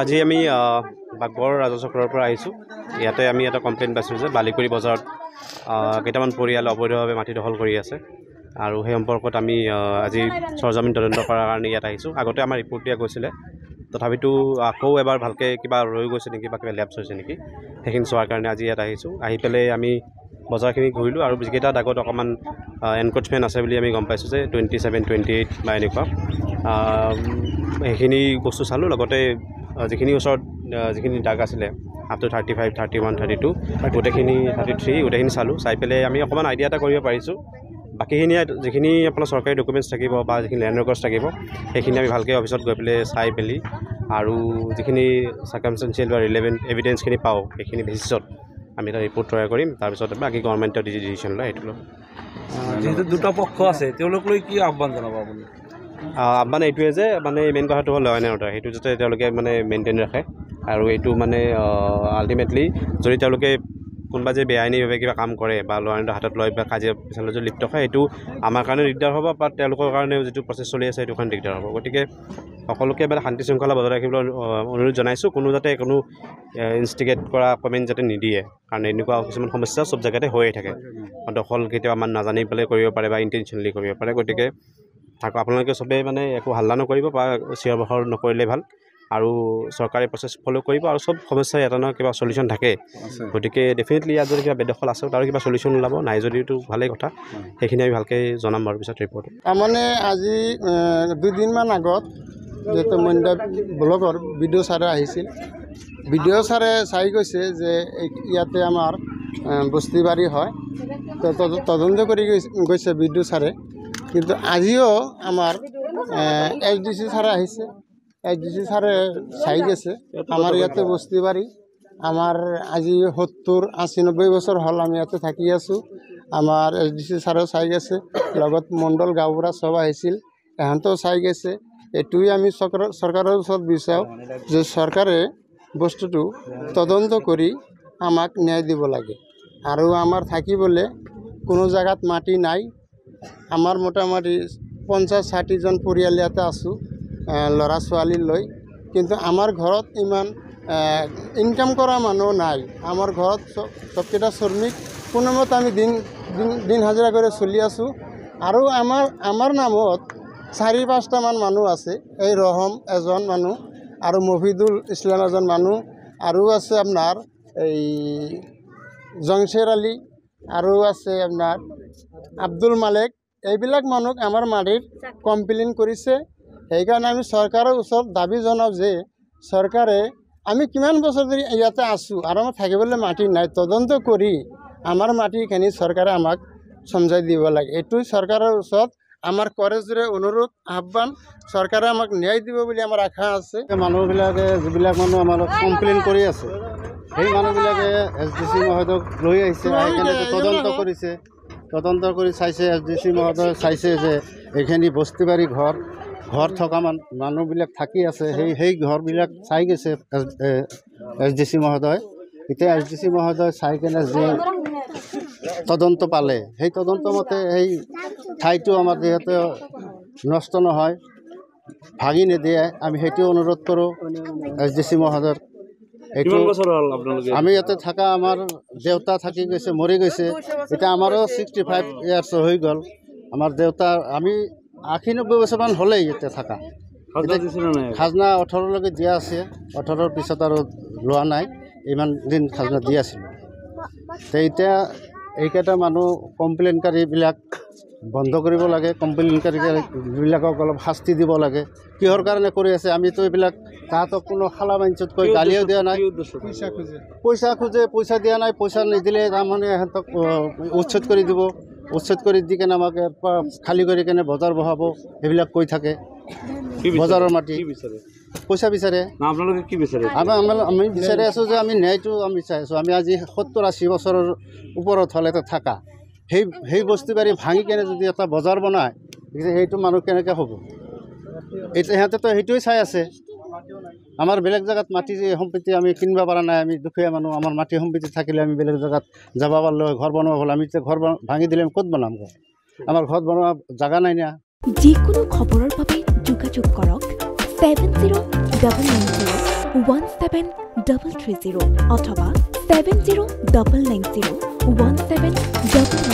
আজি আমি বাগবৰ ৰাজচক্ৰৰ পৰা আহিছোঁ। ইয়াতে আমি এটা কমপ্লেইন পাইছোঁ যে বালিকুৰি বজাৰত কেইটামান পৰিয়ালে অবৈধভাৱে মাটি দখল কৰি আছে আৰু সেই সম্পৰ্কত আমি আজি সৰজমিন তদন্ত কৰাৰ কাৰণে ইয়াত আহিছোঁ। আগতে আমাৰ ৰিপৰ্ট দিয়া গৈছিলে, তথাপিতো আকৌ এবাৰ ভালকৈ কিবা ৰৈ গৈছে নেকি বা কিবা লেপছ হৈছে নেকি সেইখিনি চোৱাৰ কাৰণে আজি ইয়াত আহিছোঁ। আহি পেলাই আমি বজাৰখিনি ঘূৰিলোঁ আৰু যিকেইটা দাগত অকণমান এনক্ৰচমেণ্ট আছে বুলি আমি গম পাইছোঁ যে 27, 28 বা এনেকুৱা সেইখিনি বস্তু চালোঁ। লগতে যিখিনি ওচৰত যিখিনি দাগ আছিলে আপ টু 35, 31, 32 গোটেইখিনি 33 গোটেইখিনি চালোঁ। চাই পেলাই আমি অকণমান আইডিয়া এটা কৰিব পাৰিছোঁ। বাকীখিনি যিখিনি আপোনাৰ চৰকাৰী ডকুমেণ্টছ থাকিব বা যিখিনি লেণ্ড ৰেকৰ্ডছ থাকিব সেইখিনি আমি ভালকৈ অফিচত গৈ পেলাই চাই পেলি আৰু যিখিনি চাৰ্কামষ্টেঞ্চিয়েল বা ৰিলেভেণ্ট এভিডেঞ্চখিনি পাওঁ সেইখিনি বেচিছত আমি এটা ৰিপৰ্ট তৈয়াৰ কৰিম। তাৰপিছত বাকী গভৰ্ণমেণ্টৰ ডিচিশ্যন লয় সেইটো লয়। যিহেতু দুটা পক্ষ আছে তেওঁলোক লৈ কি আহ্বান জনাব আপুনি? আহ্বান এইটোৱে যে মানে মেইন কথাটো হ'ল ল' এণ্ড অৰ্ডাৰ, সেইটো যাতে তেওঁলোকে মানে মেইনটেইন ৰাখে আৰু এইটো মানে আল্টিমেটলি যদি তেওঁলোকে কোনোবা যে বেআইনীভাৱে কিবা কাম কৰে বা ল' এণ্ড অৰ্ডাৰ হাতত লৈ বা কাজিয়া পেচালত যদি লিপ্ত হয় সেইটো আমাৰ কাৰণে দিগদাৰ হ'ব বা তেওঁলোকৰ কাৰণেও যিটো প্ৰচেছ চলি আছে সেইটো কাৰণে দিগদাৰ হ'ব। গতিকে সকলোকে মানে শান্তি শৃংখলা বজাই ৰাখিবলৈ অনুৰোধ জনাইছোঁ। কোনো যাতে কোনো ইনষ্টিগেট কৰা কমেণ্ট যাতে নিদিয়ে, কাৰণ এনেকুৱা কিছুমান সমস্যা চব জেগাতে হৈয়ে থাকে। দখল কেতিয়াবা আমাৰ নাজানি পেলাই কৰিব পাৰে বা ইণ্টেনশ্যনেলি কৰিব পাৰে। গতিকে আপোনালোকে চবেই মানে একো হাল্লা নকৰিব বা চিঞৰ বাখৰ নকৰিলে ভাল আৰু চৰকাৰী প্ৰচেছ ফ'ল' কৰিব আৰু চব সমস্যাৰ এটা নহয় কিবা চলিউশ্যন থাকে। গতিকে ডেফিনেটলি ইয়াত যদি কিবা বেদখল আছে তাৰো কিবা চলিউশ্যন ওলাব, নাই যদিওতো ভালেই কথা। সেইখিনি আমি ভালকৈ জনাম বাৰু পিছত ৰিপৰ্ট। তাৰমানে আজি 2 দিনমান আগত যিহেতু মন্ডা ব্লকৰ বিডিঅ' ছাৰে আহিছিল, বিডিঅ' ছাৰে চাই গৈছে যে ইয়াতে আমাৰ বস্তিবাৰী হয়, তদন্ত কৰি গৈছে বিডিঅ' ছাৰে। কিন্তু আজিও আমাৰ SDC ছাৰে আহিছে, SDC ছাৰে চাই গৈছে আমাৰ ইয়াতে বস্তিবাৰী। আমাৰ আজি 70, 80, 90 বছৰ হ'ল আমি ইয়াতে থাকি আছোঁ। আমাৰ SDC ছাৰেও চাই গৈছে, লগত মণ্ডল গাঁওবুঢ়া চব আহিছিল, এহেঁতেও চাই গৈছে। এইটোৱে আমি চৰকাৰৰ ওচৰত বিচাৰোঁ যে চৰকাৰে বস্তুটো তদন্ত কৰি আমাক ন্যায় দিব লাগে। আৰু আমাৰ থাকিবলৈ কোনো জেগাত মাটি নাই। আমাৰ মোটামুটি 50-60জন পৰিয়াল ইয়াতে আছোঁ, ল'ৰা ছোৱালী লৈ। কিন্তু আমাৰ ঘৰত ইমান ইনকাম কৰা মানুহ নাই। আমাৰ ঘৰত চবকেইটা শ্ৰমিক, কোনোমতে আমি দিন হাজিৰা কৰি চলি আছোঁ। আৰু আমাৰ নামত 4-5টামান মানুহ আছে। এই ৰহম এজন মানুহ আৰু মফিদুল ইছলাম এজন মানুহ, আৰু আছে আপোনাৰ এই জংশেৰ আলী, আৰু আছে আপোনাৰ আব্দুল মালেক। এইবিলাক মানুহ আমাৰ মাটিত কমপ্লেইন কৰিছে। সেইকাৰণে আমি চৰকাৰৰ ওচৰত দাবী জনাওঁ যে চৰকাৰে আমি কিমান বছৰ ধৰি ইয়াতে আছোঁ আৰু আমাৰ থাকিবলৈ মাটি নাই, তদন্ত কৰি আমাৰ মাটিখিনি চৰকাৰে আমাক চমজাই দিব লাগে। এইটো চৰকাৰৰ ওচৰত আমাৰ কৰেজৰে অনুৰোধ, আহ্বান। চৰকাৰে আমাক ন্যায় দিব বুলি আমাৰ আশা আছে। মানুহবিলাকে যিবিলাক মানুহ আমাৰ কমপ্লেইন কৰি আছে সেই মানুহবিলাকে SDC মহোদয়ক লৈ আহিছে, আহি কেনে তদন্ত কৰিছে। তদন্ত কৰি চাইছে, SDC মহোদয় চাইছে যে এইখিনি বস্তিবাৰী ঘৰ থকা মানুহবিলাক থাকি আছে, সেই ঘৰবিলাক চাই গৈছে SDC মহোদয়। এতিয়া SDC মহোদয় চাই কেনে যে তদন্ত পালে, সেই তদন্ত মতে সেই ঠাইটো আমাৰ যিহেতু নষ্ট নহয়, ভাঙি নিদিয়ে, আমি সেইটো অনুৰোধ কৰোঁ SDC মহোদয়ৰ। এইটো আমি ইয়াতে থকা আমাৰ দেউতা থাকি গৈছে, মৰি গৈছে। এতিয়া আমাৰো 65 ইয়াৰ্ছ হৈ গ'ল। আমাৰ দেউতা আমি 80-90 বছৰমান হ'লেই ইয়াতে থকা। খাজনা 18লৈকে দিয়া আছে, 18ৰ পিছত আৰু লোৱা নাই। ইমান দিন খাজনা দি আছিলোঁ। এতিয়া এইকেইটা মানুহ কমপ্লেইনকাৰীবিলাক বন্ধ কৰিব লাগে, কমপ্লেইনকাৰীবিলাকক অলপ শাস্তি দিব লাগে। কিহৰ কাৰণে কৰি আছে আমিতো এইবিলাক তাহাঁতক কোনো খালা মাঞ্চত কৈ গালিও দিয়া নাই। পইচা খোজে, পইচা দিয়া নাই। পইচা নিদিলে তাৰমানে সিহঁতক উচ্ছেদ কৰি দিব, উচ্ছেদ কৰি দি কেনে আমাক খালী কৰি কেনে বজাৰ বহাব, সেইবিলাক কৈ থাকে। বজাৰৰ মাটি পইচা বিচাৰে। আপোনালোকে কি বিচাৰে? আমি বিচাৰি আছোঁ যে আমি ন্যায়টো আমি চাই আছোঁ। আমি আজি 70-80 বছৰৰ ওপৰত হ'লে থাকা সেই বস্তুবাৰী ভাঙি কেনে যদি এটা বজাৰ বনায়, সেইটো মানুহ কেনেকৈ হ'ব? এতিয়া সিহঁতেতো সেইটোৱে চাই আছে। আমাৰ বেলেগ জেগাত মাটি সম্পত্তি আমি কিনিব পৰা নাই। আমি দুখীয়া মানুহ, আমাৰ মাটি সম্পত্তি থাকিলে আমি বেলেগ জেগাত যাব পাৰিলোঁ, ঘৰ বনাব হ'ল। আমি এতিয়া ঘৰ ভাঙি দিলে আমি ক'ত বনাম ঘৰ? আমাৰ ঘৰত বনোৱা জাগা নাই না। যিকোনো খবৰৰ বাবে যোগাযোগ কৰক 7099 1730 অথবা 7099017000